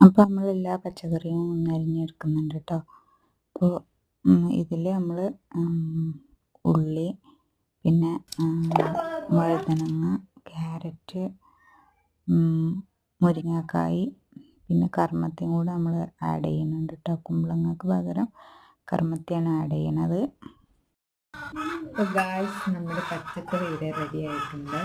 അപ്പോൾ നമ്മളെല്ലാ പച്ചക്കറിയും ഒന്ന് അരിഞ്ഞെടുക്കുന്നുണ്ട് കേട്ടോ. അപ്പോൾ ഇതിൽ നമ്മൾ ഉള്ളി, പിന്നെ വഴുതനങ്ങ, ക്യാരറ്റ്, മുരിങ്ങക്കായ്, പിന്നെ കർമ്മത്തിയും കൂടെ നമ്മൾ ആഡ് ചെയ്യുന്നുണ്ട് കേട്ടോ. കുമ്പളങ്ങക്ക് പകരം കർമ്മത്തിയാണ് ആഡ് ചെയ്യണത്. അപ്പോൾ ഗായ്സ്, നമ്മുടെ പച്ചക്കറി ഇവിടെ റെഡി ആയിട്ടുണ്ട്.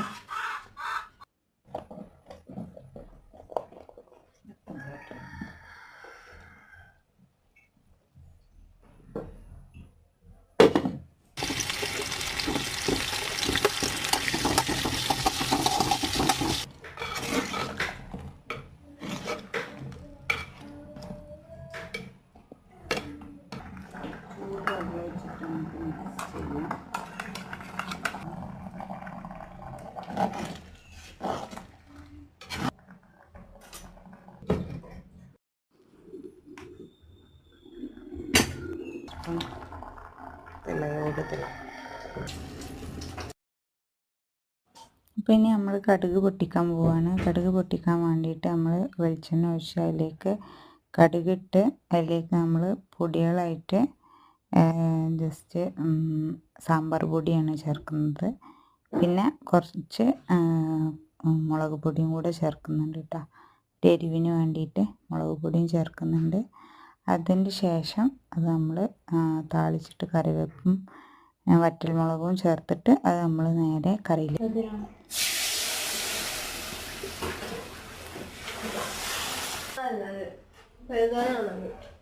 അപ്പോൾ ഇനി നമ്മൾ കടുക് പൊട്ടിക്കാൻ പോവാണ്. കടുക് പൊട്ടിക്കാൻ വേണ്ടിയിട്ട് നമ്മൾ വെളിച്ചെണ്ണ ഒഴിച്ച് അതിലേക്ക് കടുകിട്ട് അതിലേക്ക് നമ്മൾ പൊടികളായിട്ട് ജസ്റ്റ് സാമ്പാർ പൊടിയാണ് ചേർക്കുന്നത്. പിന്നെ കുറച്ച് മുളക് പൊടിയും കൂടെ ചേർക്കുന്നുണ്ട് കേട്ടോ. എരിവിന് വേണ്ടിയിട്ട് മുളക് പൊടിയും ചേർക്കുന്നുണ്ട്. അതിന് ശേഷം അത് നമ്മൾ താളിച്ചിട്ട് കറിവേപ്പും വറ്റൽമുളകും ചേർത്തിട്ട് അത് നമ്മൾ നേരെ കറിയിൽ